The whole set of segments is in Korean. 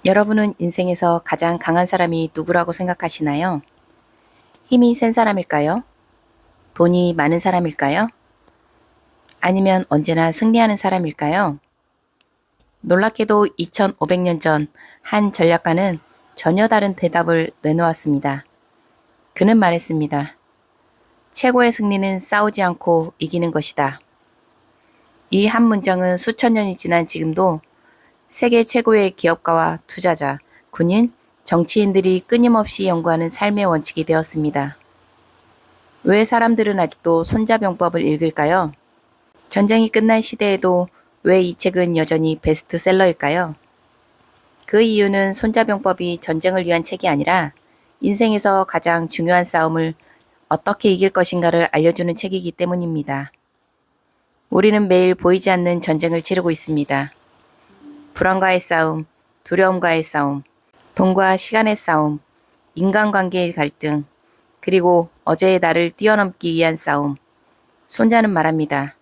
여러분은 인생에서 가장 강한 사람이 누구라고 생각하시나요? 힘이 센 사람일까요? 돈이 많은 사람일까요? 아니면 언제나 승리하는 사람일까요? 놀랍게도 2500년 전 한 전략가는 전혀 다른 대답을 내놓았습니다. 그는 말했습니다. 최고의 승리는 싸우지 않고 이기는 것이다. 이 한 문장은 수천 년이 지난 지금도 세계 최고의 기업가와 투자자, 군인, 정치인들이 끊임없이 연구하는 삶의 원칙이 되었습니다. 왜 사람들은 아직도 손자병법을 읽을까요? 전쟁이 끝난 시대에도 왜 이 책은 여전히 베스트셀러일까요? 그 이유는 손자병법이 전쟁을 위한 책이 아니라 인생에서 가장 중요한 싸움을 어떻게 이길 것인가를 알려주는 책이기 때문입니다. 우리는 매일 보이지 않는 전쟁을 치르고 있습니다. 불안과의 싸움, 두려움과의 싸움, 돈과 시간의 싸움, 인간관계의 갈등, 그리고 어제의 나를 뛰어넘기 위한 싸움. 손자는 말합니다.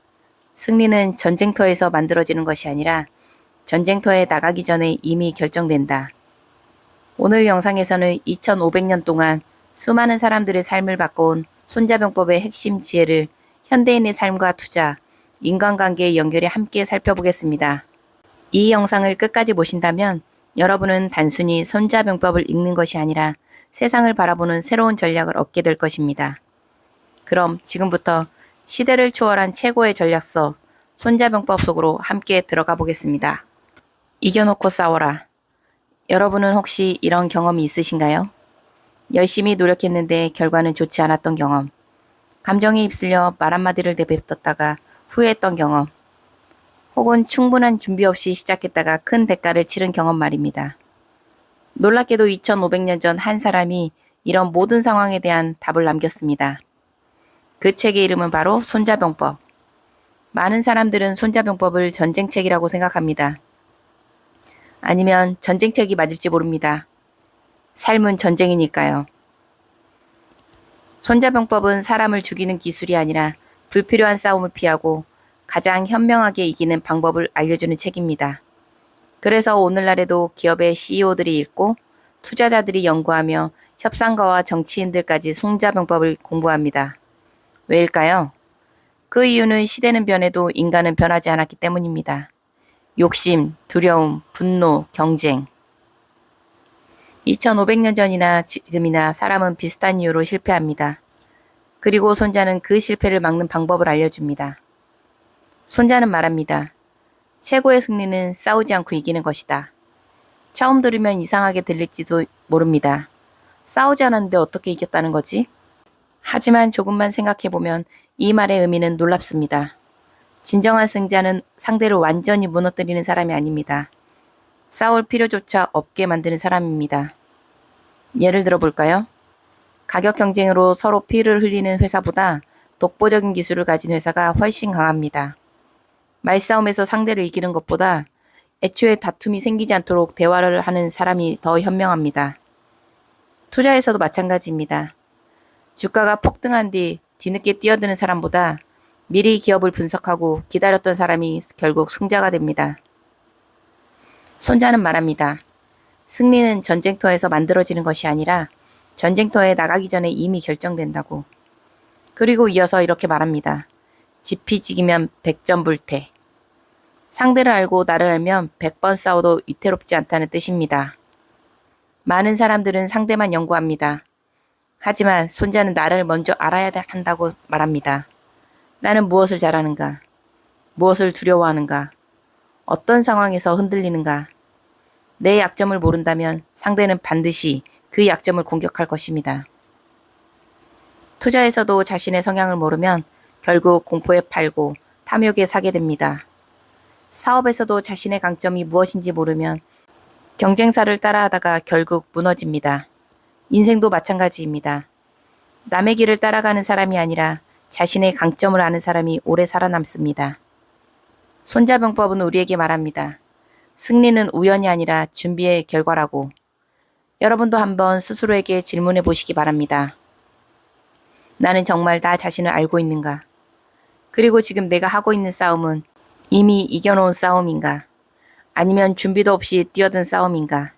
승리는 전쟁터에서 만들어지는 것이 아니라 전쟁터에 나가기 전에 이미 결정된다. 오늘 영상에서는 2500년 동안 수많은 사람들의 삶을 바꿔온 손자병법의 핵심 지혜를 현대인의 삶과 투자, 인간관계의 연결에 함께 살펴보겠습니다. 이 영상을 끝까지 보신다면 여러분은 단순히 손자병법을 읽는 것이 아니라 세상을 바라보는 새로운 전략을 얻게 될 것입니다. 그럼 지금부터 시대를 초월한 최고의 전략서 손자병법 속으로 함께 들어가 보겠습니다. 이겨놓고 싸워라. 여러분은 혹시 이런 경험이 있으신가요? 열심히 노력했는데 결과는 좋지 않았던 경험. 감정에 휩쓸려 말 한마디를 내뱉었다가 후회했던 경험. 혹은 충분한 준비 없이 시작했다가 큰 대가를 치른 경험 말입니다. 놀랍게도 2500년 전 한 사람이 이런 모든 상황에 대한 답을 남겼습니다. 그 책의 이름은 바로 손자병법. 많은 사람들은 손자병법을 전쟁책이라고 생각합니다. 아니면 전쟁책이 맞을지 모릅니다. 삶은 전쟁이니까요. 손자병법은 사람을 죽이는 기술이 아니라 불필요한 싸움을 피하고 가장 현명하게 이기는 방법을 알려주는 책입니다. 그래서 오늘날에도 기업의 CEO들이 읽고 투자자들이 연구하며 협상가와 정치인들까지 손자병법을 공부합니다. 왜일까요? 그 이유는 시대는 변해도 인간은 변하지 않았기 때문입니다. 욕심, 두려움, 분노, 경쟁. 2500년 전이나 지금이나 사람은 비슷한 이유로 실패합니다. 그리고 손자는 그 실패를 막는 방법을 알려줍니다. 손자는 말합니다. 최고의 승리는 싸우지 않고 이기는 것이다. 처음 들으면 이상하게 들릴지도 모릅니다. 싸우지 않았는데 어떻게 이겼다는 거지? 하지만 조금만 생각해보면 이 말의 의미는 놀랍습니다. 진정한 승자는 상대를 완전히 무너뜨리는 사람이 아닙니다. 싸울 필요조차 없게 만드는 사람입니다. 예를 들어 볼까요? 가격 경쟁으로 서로 피를 흘리는 회사보다 독보적인 기술을 가진 회사가 훨씬 강합니다. 말싸움에서 상대를 이기는 것보다 애초에 다툼이 생기지 않도록 대화를 하는 사람이 더 현명합니다. 투자에서도 마찬가지입니다. 주가가 폭등한 뒤 뒤늦게 뛰어드는 사람보다 미리 기업을 분석하고 기다렸던 사람이 결국 승자가 됩니다. 손자는 말합니다. 승리는 전쟁터에서 만들어지는 것이 아니라 전쟁터에 나가기 전에 이미 결정된다고. 그리고 이어서 이렇게 말합니다. 지피지기면 100점 불태. 상대를 알고 나를 알면 100번 싸워도 위태롭지 않다는 뜻입니다. 많은 사람들은 상대만 연구합니다. 하지만 손자는 나를 먼저 알아야 한다고 말합니다. 나는 무엇을 잘하는가? 무엇을 두려워하는가? 어떤 상황에서 흔들리는가? 내 약점을 모른다면 상대는 반드시 그 약점을 공격할 것입니다. 투자에서도 자신의 성향을 모르면 결국 공포에 팔고 탐욕에 사게 됩니다. 사업에서도 자신의 강점이 무엇인지 모르면 경쟁사를 따라하다가 결국 무너집니다. 인생도 마찬가지입니다. 남의 길을 따라가는 사람이 아니라 자신의 강점을 아는 사람이 오래 살아남습니다. 손자병법은 우리에게 말합니다. 승리는 우연이 아니라 준비의 결과라고. 여러분도 한번 스스로에게 질문해 보시기 바랍니다. 나는 정말 나 자신을 알고 있는가? 그리고 지금 내가 하고 있는 싸움은 이미 이겨놓은 싸움인가? 아니면 준비도 없이 뛰어든 싸움인가?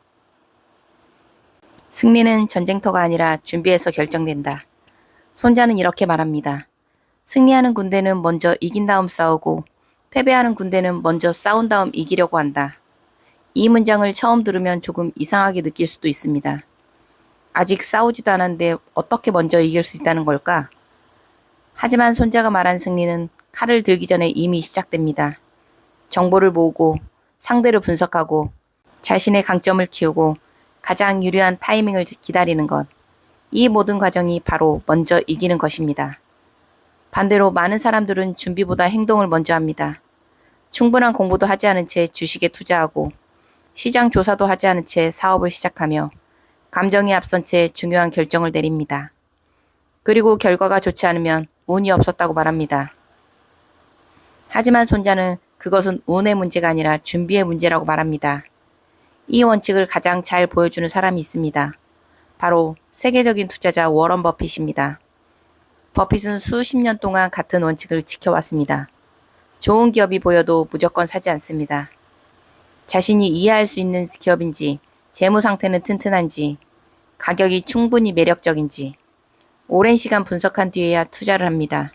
승리는 전쟁터가 아니라 준비에서 결정된다. 손자는 이렇게 말합니다. 승리하는 군대는 먼저 이긴 다음 싸우고 패배하는 군대는 먼저 싸운 다음 이기려고 한다. 이 문장을 처음 들으면 조금 이상하게 느낄 수도 있습니다. 아직 싸우지도 않았는데 어떻게 먼저 이길 수 있다는 걸까? 하지만 손자가 말한 승리는 칼을 들기 전에 이미 시작됩니다. 정보를 모으고 상대를 분석하고 자신의 강점을 키우고 가장 유리한 타이밍을 기다리는 것. 이 모든 과정이 바로 먼저 이기는 것입니다. 반대로 많은 사람들은 준비보다 행동을 먼저 합니다. 충분한 공부도 하지 않은 채 주식에 투자하고 시장 조사도 하지 않은 채 사업을 시작하며 감정이 앞선 채 중요한 결정을 내립니다. 그리고 결과가 좋지 않으면 운이 없었다고 말합니다. 하지만 손자는 그것은 운의 문제가 아니라 준비의 문제라고 말합니다. 이 원칙을 가장 잘 보여주는 사람이 있습니다. 바로 세계적인 투자자 워런 버핏입니다. 버핏은 수십 년 동안 같은 원칙을 지켜왔습니다. 좋은 기업이 보여도 무조건 사지 않습니다. 자신이 이해할 수 있는 기업인지, 재무 상태는 튼튼한지, 가격이 충분히 매력적인지, 오랜 시간 분석한 뒤에야 투자를 합니다.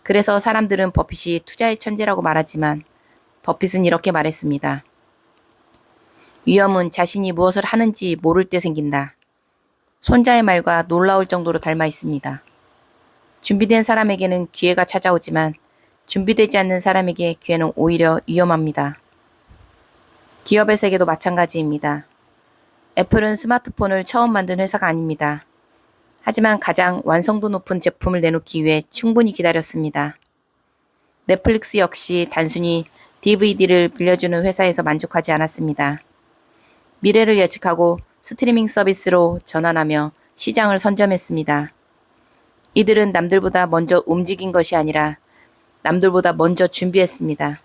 그래서 사람들은 버핏이 투자의 천재라고 말하지만 버핏은 이렇게 말했습니다. 위험은 자신이 무엇을 하는지 모를 때 생긴다. 손자의 말과 놀라울 정도로 닮아 있습니다. 준비된 사람에게는 기회가 찾아오지만 준비되지 않는 사람에게 기회는 오히려 위험합니다. 기업의 세계도 마찬가지입니다. 애플은 스마트폰을 처음 만든 회사가 아닙니다. 하지만 가장 완성도 높은 제품을 내놓기 위해 충분히 기다렸습니다. 넷플릭스 역시 단순히 DVD를 빌려주는 회사에서 만족하지 않았습니다. 미래를 예측하고 스트리밍 서비스로 전환하며 시장을 선점했습니다. 이들은 남들보다 먼저 움직인 것이 아니라 남들보다 먼저 준비했습니다.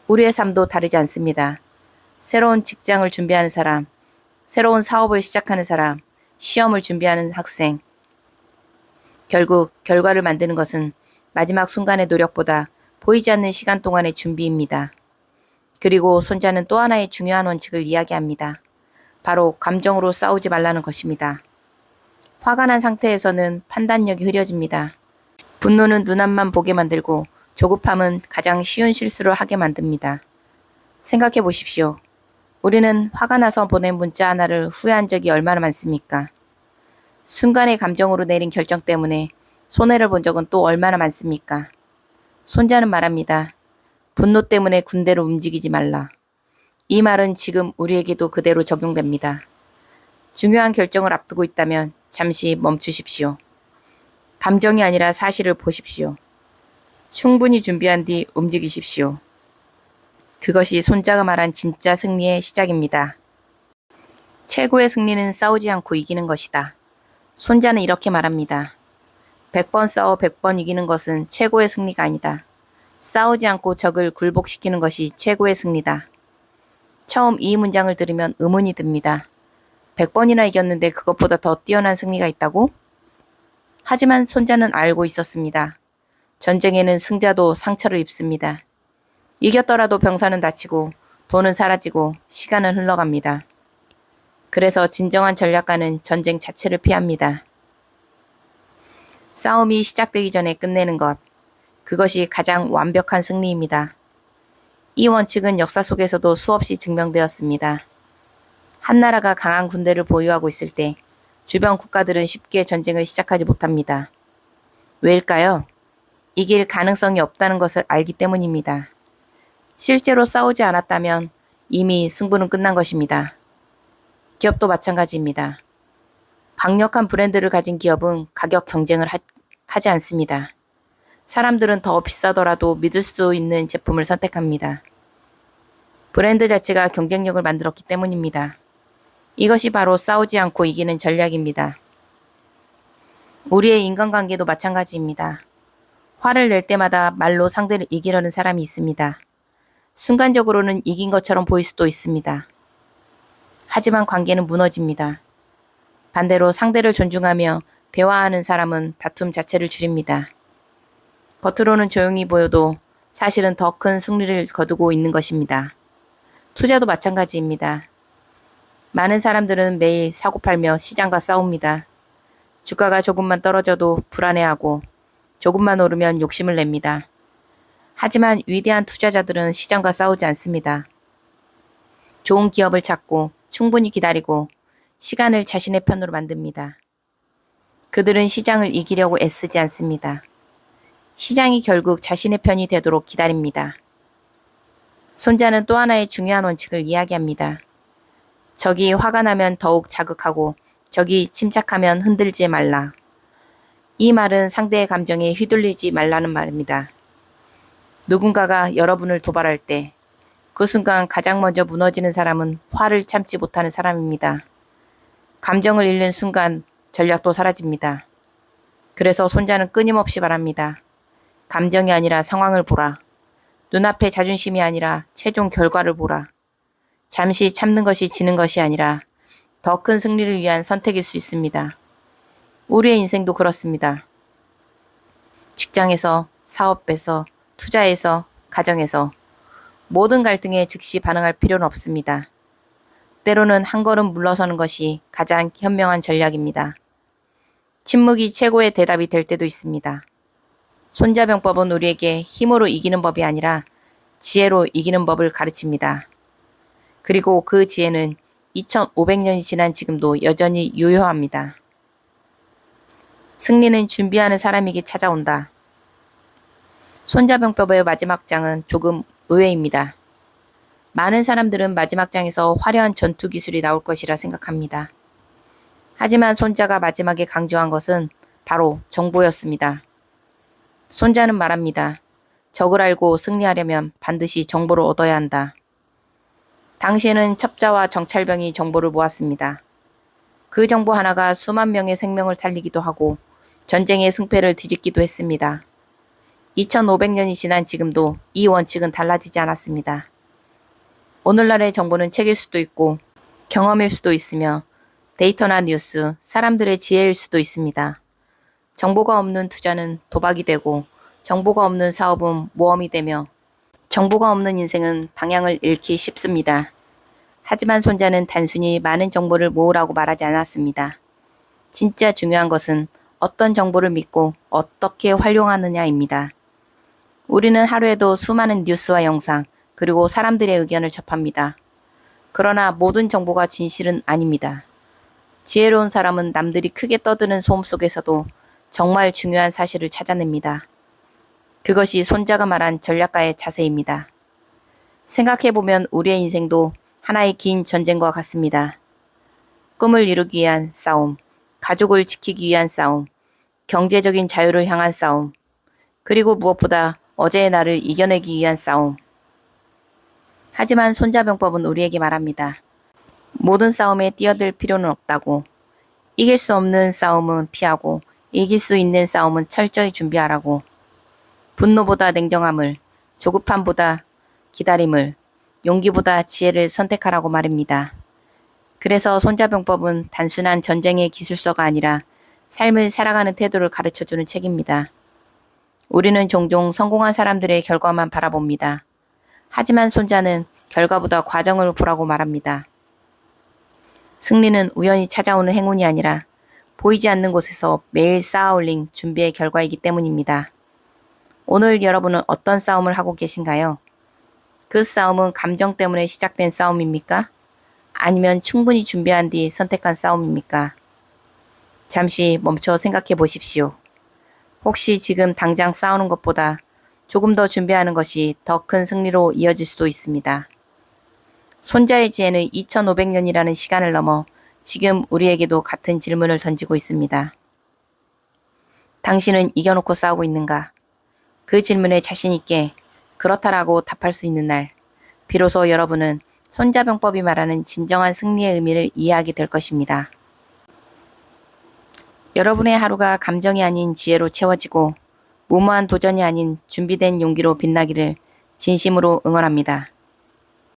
우리의 삶도 다르지 않습니다. 새로운 직장을 준비하는 사람, 새로운 사업을 시작하는 사람, 시험을 준비하는 학생. 결국 결과를 만드는 것은 마지막 순간의 노력보다 보이지 않는 시간 동안의 준비입니다. 그리고 손자는 또 하나의 중요한 원칙을 이야기합니다. 바로 감정으로 싸우지 말라는 것입니다. 화가 난 상태에서는 판단력이 흐려집니다. 분노는 눈앞만 보게 만들고 조급함은 가장 쉬운 실수를 하게 만듭니다. 생각해 보십시오. 우리는 화가 나서 보낸 문자 하나를 후회한 적이 얼마나 많습니까? 순간의 감정으로 내린 결정 때문에 손해를 본 적은 또 얼마나 많습니까? 손자는 말합니다. 분노 때문에 군대를 움직이지 말라. 이 말은 지금 우리에게도 그대로 적용됩니다. 중요한 결정을 앞두고 있다면 잠시 멈추십시오. 감정이 아니라 사실을 보십시오. 충분히 준비한 뒤 움직이십시오. 그것이 손자가 말한 진짜 승리의 시작입니다. 최고의 승리는 싸우지 않고 이기는 것이다. 손자는 이렇게 말합니다. 100번 싸워 100번 이기는 것은 최고의 승리가 아니다. 싸우지 않고 적을 굴복시키는 것이 최고의 승리다. 처음 이 문장을 들으면 의문이 듭니다. 100번이나 이겼는데 그것보다 더 뛰어난 승리가 있다고? 하지만 손자는 알고 있었습니다. 전쟁에는 승자도 상처를 입습니다. 이겼더라도 병사는 다치고 돈은 사라지고 시간은 흘러갑니다. 그래서 진정한 전략가는 전쟁 자체를 피합니다. 싸움이 시작되기 전에 끝내는 것. 그것이 가장 완벽한 승리입니다. 이 원칙은 역사 속에서도 수없이 증명되었습니다. 한 나라가 강한 군대를 보유하고 있을 때 주변 국가들은 쉽게 전쟁을 시작하지 못합니다. 왜일까요? 이길 가능성이 없다는 것을 알기 때문입니다. 실제로 싸우지 않았다면 이미 승부는 끝난 것입니다. 기업도 마찬가지입니다. 강력한 브랜드를 가진 기업은 가격 경쟁을 하지 않습니다. 사람들은 더 비싸더라도 믿을 수 있는 제품을 선택합니다. 브랜드 자체가 경쟁력을 만들었기 때문입니다. 이것이 바로 싸우지 않고 이기는 전략입니다. 우리의 인간관계도 마찬가지입니다. 화를 낼 때마다 말로 상대를 이기려는 사람이 있습니다. 순간적으로는 이긴 것처럼 보일 수도 있습니다. 하지만 관계는 무너집니다. 반대로 상대를 존중하며 대화하는 사람은 다툼 자체를 줄입니다. 겉으로는 조용히 보여도 사실은 더 큰 승리를 거두고 있는 것입니다. 투자도 마찬가지입니다. 많은 사람들은 매일 사고팔며 시장과 싸웁니다. 주가가 조금만 떨어져도 불안해하고 조금만 오르면 욕심을 냅니다. 하지만 위대한 투자자들은 시장과 싸우지 않습니다. 좋은 기업을 찾고 충분히 기다리고 시간을 자신의 편으로 만듭니다. 그들은 시장을 이기려고 애쓰지 않습니다. 시장이 결국 자신의 편이 되도록 기다립니다. 손자는 또 하나의 중요한 원칙을 이야기합니다. 적이 화가 나면 더욱 자극하고 적이 침착하면 흔들지 말라. 이 말은 상대의 감정에 휘둘리지 말라는 말입니다. 누군가가 여러분을 도발할 때 그 순간 가장 먼저 무너지는 사람은 화를 참지 못하는 사람입니다. 감정을 잃는 순간 전략도 사라집니다. 그래서 손자는 끊임없이 말합니다. 감정이 아니라 상황을 보라. 눈앞의 자존심이 아니라 최종 결과를 보라. 잠시 참는 것이 지는 것이 아니라 더 큰 승리를 위한 선택일 수 있습니다. 우리의 인생도 그렇습니다. 직장에서, 사업에서, 투자에서, 가정에서 모든 갈등에 즉시 반응할 필요는 없습니다. 때로는 한 걸음 물러서는 것이 가장 현명한 전략입니다. 침묵이 최고의 대답이 될 때도 있습니다. 손자병법은 우리에게 힘으로 이기는 법이 아니라 지혜로 이기는 법을 가르칩니다. 그리고 그 지혜는 2500년이 지난 지금도 여전히 유효합니다. 승리는 준비하는 사람에게 찾아온다. 손자병법의 마지막 장은 조금 의외입니다. 많은 사람들은 마지막 장에서 화려한 전투 기술이 나올 것이라 생각합니다. 하지만 손자가 마지막에 강조한 것은 바로 정보였습니다. 손자는 말합니다. 적을 알고 승리하려면 반드시 정보를 얻어야 한다. 당시에는 첩자와 정찰병이 정보를 모았습니다. 그 정보 하나가 수만 명의 생명을 살리기도 하고 전쟁의 승패를 뒤집기도 했습니다. 2500년이 지난 지금도 이 원칙은 달라지지 않았습니다. 오늘날의 정보는 책일 수도 있고 경험일 수도 있으며 데이터나 뉴스, 사람들의 지혜일 수도 있습니다. 정보가 없는 투자는 도박이 되고 정보가 없는 사업은 모험이 되며 정보가 없는 인생은 방향을 잃기 쉽습니다. 하지만 손자는 단순히 많은 정보를 모으라고 말하지 않았습니다. 진짜 중요한 것은 어떤 정보를 믿고 어떻게 활용하느냐입니다. 우리는 하루에도 수많은 뉴스와 영상, 그리고 사람들의 의견을 접합니다. 그러나 모든 정보가 진실은 아닙니다. 지혜로운 사람은 남들이 크게 떠드는 소음 속에서도 정말 중요한 사실을 찾아냅니다. 그것이 손자가 말한 전략가의 자세입니다. 생각해보면 우리의 인생도 하나의 긴 전쟁과 같습니다. 꿈을 이루기 위한 싸움, 가족을 지키기 위한 싸움, 경제적인 자유를 향한 싸움, 그리고 무엇보다 어제의 나를 이겨내기 위한 싸움. 하지만 손자병법은 우리에게 말합니다. 모든 싸움에 뛰어들 필요는 없다고. 이길 수 없는 싸움은 피하고 이길 수 있는 싸움은 철저히 준비하라고. 분노보다 냉정함을, 조급함보다 기다림을, 용기보다 지혜를 선택하라고 말입니다. 그래서 손자병법은 단순한 전쟁의 기술서가 아니라 삶을 살아가는 태도를 가르쳐주는 책입니다. 우리는 종종 성공한 사람들의 결과만 바라봅니다. 하지만 손자는 결과보다 과정을 보라고 말합니다. 승리는 우연히 찾아오는 행운이 아니라 보이지 않는 곳에서 매일 쌓아올린 준비의 결과이기 때문입니다. 오늘 여러분은 어떤 싸움을 하고 계신가요? 그 싸움은 감정 때문에 시작된 싸움입니까? 아니면 충분히 준비한 뒤 선택한 싸움입니까? 잠시 멈춰 생각해 보십시오. 혹시 지금 당장 싸우는 것보다 조금 더 준비하는 것이 더 큰 승리로 이어질 수도 있습니다. 손자의 지혜는 2500년이라는 시간을 넘어 지금 우리에게도 같은 질문을 던지고 있습니다. 당신은 이겨놓고 싸우고 있는가? 그 질문에 자신 있게 그렇다라고 답할 수 있는 날, 비로소 여러분은 손자병법이 말하는 진정한 승리의 의미를 이해하게 될 것입니다. 여러분의 하루가 감정이 아닌 지혜로 채워지고 무모한 도전이 아닌 준비된 용기로 빛나기를 진심으로 응원합니다.